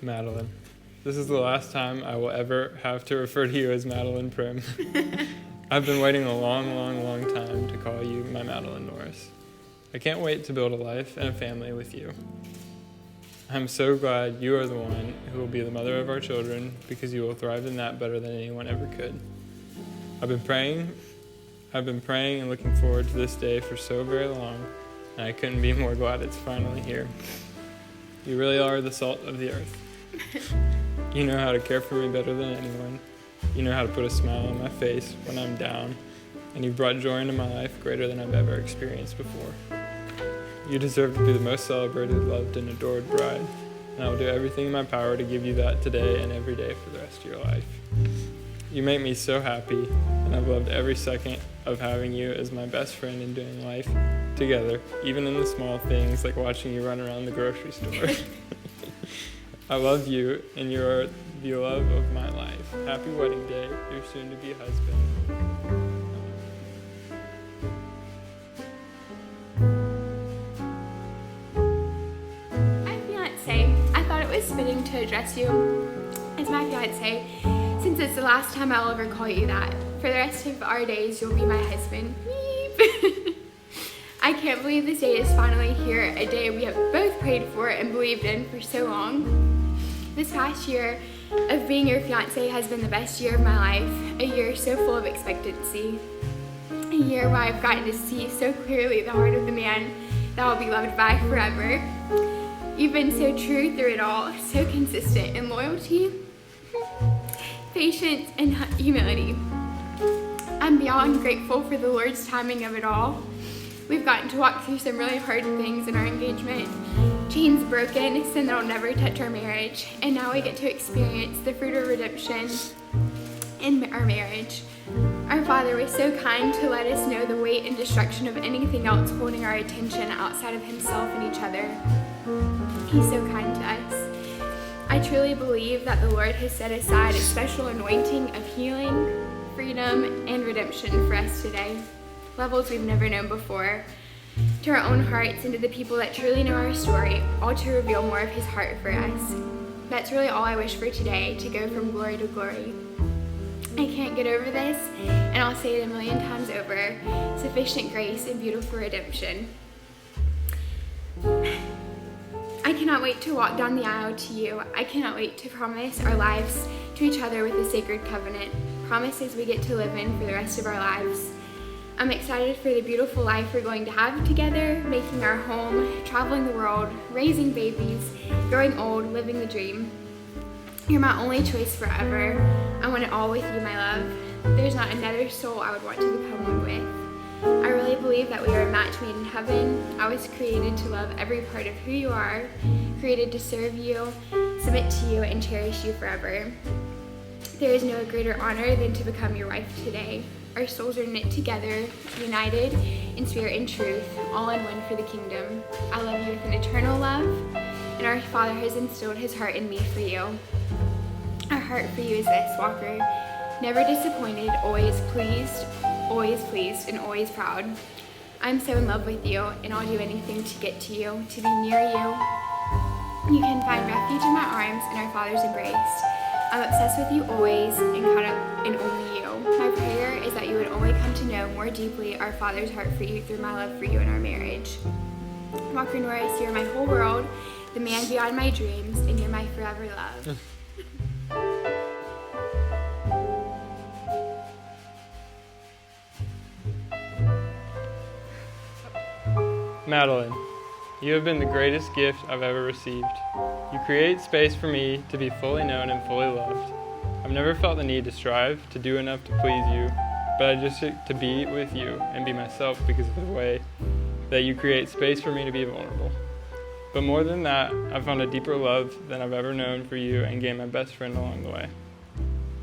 Madeline. This is the last time I will ever have to refer to you as Madeline Prim. I've been waiting a long time to call you my Madeline Norris. I can't wait to build a life and a family with you. I'm so glad you are the one who will be the mother of our children, because you will thrive in that better than anyone ever could. I've been praying and looking forward to this day for so very long, and I couldn't be more glad it's finally here. You really are the salt of the earth. You know how to care for me better than anyone. You know how to put a smile on my face when I'm down, and you've brought joy into my life greater than I've ever experienced before. You deserve to be the most celebrated, loved, and adored bride, and I will do everything in my power to give you that today and every day for the rest of your life. You make me so happy, and I've loved every second of having you as my best friend and doing life together, even in the small things like watching you run around the grocery store. I love you, and you are the love of my life. Happy wedding day, your soon-to-be husband. Hi, fiance. I thought it was fitting to address you as my fiance, since it's the last time I'll ever call you that. For the rest of our days, you'll be my husband. I can't believe this day is finally here, a day we have both prayed for and believed in for so long. This past year of being your fiance has been the best year of my life, a year so full of expectancy, a year where I've gotten to see so clearly the heart of the man that I'll be loved by forever. You've been so true through it all, so consistent in loyalty, patience, and humility. I'm beyond grateful for the Lord's timing of it all. We've gotten to walk through some really hard things in our engagement. Chains broken, sin that'll never touch our marriage, and now we get to experience the fruit of redemption in our marriage. Our Father was so kind to let us know the weight and destruction of anything else holding our attention outside of Himself and each other. He's so kind to us. I truly believe that the Lord has set aside a special anointing of healing, freedom, and redemption for us today. Levels we've never known before. To our own hearts and to the people that truly know our story, all to reveal more of His heart for us. That's really all I wish for today, to go from glory to glory. I can't get over this, and I'll say it a million times over. Sufficient grace and beautiful redemption. I cannot wait to walk down the aisle to you. I cannot wait to promise our lives to each other with a sacred covenant. Promises we get to live in for the rest of our lives. I'm excited for the beautiful life we're going to have together, making our home, traveling the world, raising babies, growing old, living the dream. You're my only choice forever. I want it all with you, my love. There's not another soul I would want to become one with. I really believe that we are a match made in heaven. I was created to love every part of who you are, created to serve you, submit to you, and cherish you forever. There is no greater honor than to become your wife today. Our souls are knit together, united in spirit and truth, all in one for the kingdom. I love you with an eternal love, and our Father has instilled His heart in me for you. Our heart for you is this, Walker. Never disappointed, always pleased, and always proud. I'm so in love with you, and I'll do anything to get to you, to be near you. You can find refuge in my arms and our Father's embrace. I'm obsessed with you always and caught up in only you. My prayer is that you would only come to know more deeply our Father's heart for you through my love for you in our marriage. Walker Norris, you're my whole world, the man beyond my dreams, and you're my forever love. Madeline, you have been the greatest gift I've ever received. You create space for me to be fully known and fully loved. I've never felt the need to strive to do enough to please you, but I just seek to be with you and be myself because of the way that you create space for me to be vulnerable. But more than that, I've found a deeper love than I've ever known for you and gained my best friend along the way.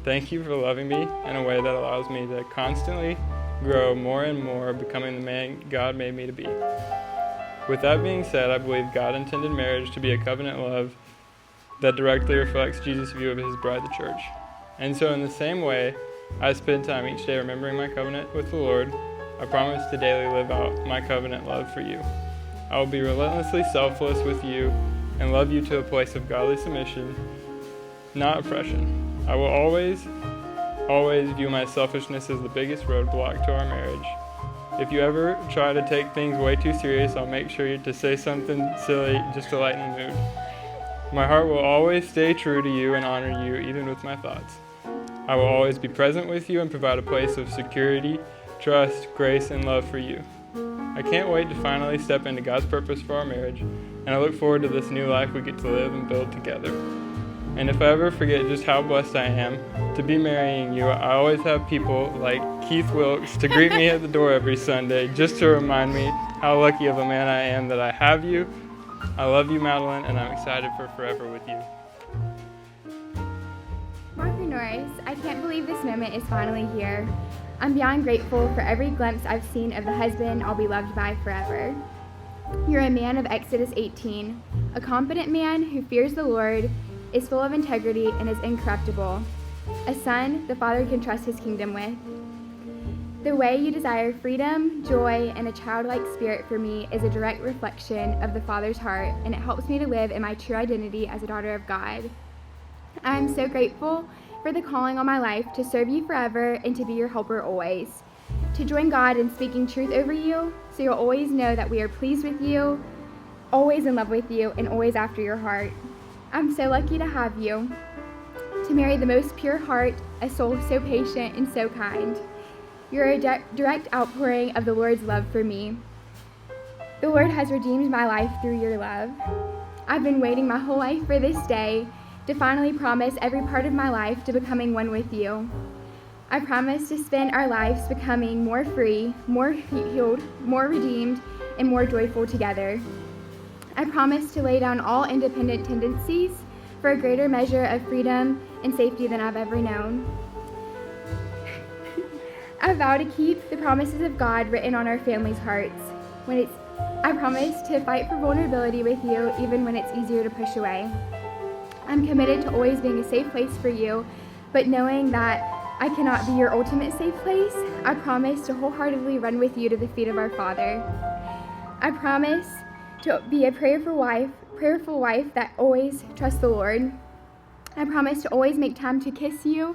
Thank you for loving me in a way that allows me to constantly grow more and more, becoming the man God made me to be. With that being said, I believe God intended marriage to be a covenant love that directly reflects Jesus' view of His bride, the church. And so in the same way, I spend time each day remembering my covenant with the Lord. I promise to daily live out my covenant love for you. I will be relentlessly selfless with you and love you to a place of godly submission, not oppression. I will always view my selfishness as the biggest roadblock to our marriage. If you ever try to take things way too serious, I'll make sure to say something silly just to lighten the mood. My heart will always stay true to you and honor you, even with my thoughts. I will always be present with you and provide a place of security, trust, grace, and love for you. I can't wait to finally step into God's purpose for our marriage, and I look forward to this new life we get to live and build together. And if I ever forget just how blessed I am to be marrying you, I always have people like Keith Wilkes to greet me at the door every Sunday, just to remind me how lucky of a man I am that I have you. I love you, Madeline, and I'm excited for forever with you. Mark and Norris, I can't believe this moment is finally here. I'm beyond grateful for every glimpse I've seen of the husband I'll be loved by forever. You're a man of Exodus 18, a confident man who fears the Lord, is full of integrity, and is incorruptible. A son the Father can trust his kingdom with. The way you desire freedom, joy, and a childlike spirit for me is a direct reflection of the Father's heart, and it helps me to live in my true identity as a daughter of God. I am so grateful for the calling on my life to serve you forever and to be your helper always. To join God in speaking truth over you, so you'll always know that we are pleased with you, always in love with you, and always after your heart. I'm so lucky to have you, to marry the most pure heart, a soul so patient and so kind. You're a direct outpouring of the Lord's love for me. The Lord has redeemed my life through your love. I've been waiting my whole life for this day to finally promise every part of my life to becoming one with you. I promise to spend our lives becoming more free, more healed, more redeemed, and more joyful together. I promise to lay down all independent tendencies for a greater measure of freedom and safety than I've ever known. I vow to keep the promises of God written on our family's hearts. I promise to fight for vulnerability with you even when it's easier to push away. I'm committed to always being a safe place for you, but knowing that I cannot be your ultimate safe place, I promise to wholeheartedly run with you to the feet of our Father. I promise to be a prayerful wife that always trusts the Lord. I promise to always make time to kiss you,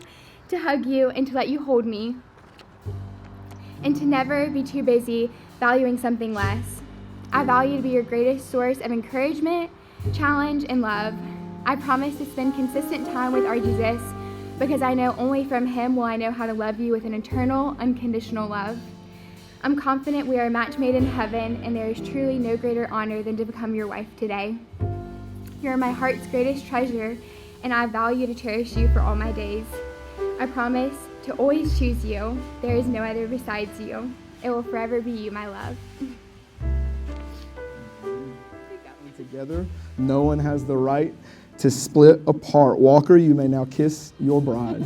to hug you, and to let you hold me, and to never be too busy valuing something less. I value to be your greatest source of encouragement, challenge, and love. I promise to spend consistent time with our Jesus, because I know only from him will I know how to love you with an eternal, unconditional love. I'm confident we are a match made in heaven, and there is truly no greater honor than to become your wife today. You're my heart's greatest treasure, and I value to cherish you for all my days. I promise to always choose you. There is no other besides you. It will forever be you, my love. Together, no one has the right to split apart. Walker, you may now kiss your bride.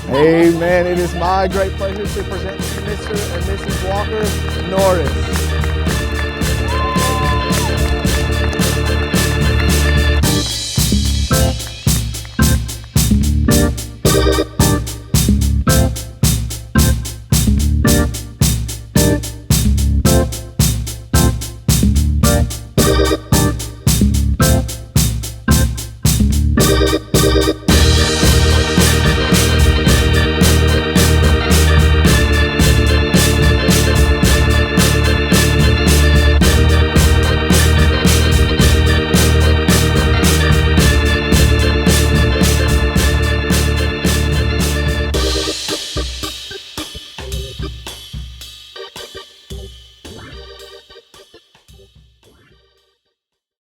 Amen. It is my great pleasure to present to Mr. and Mrs. Walker Norris.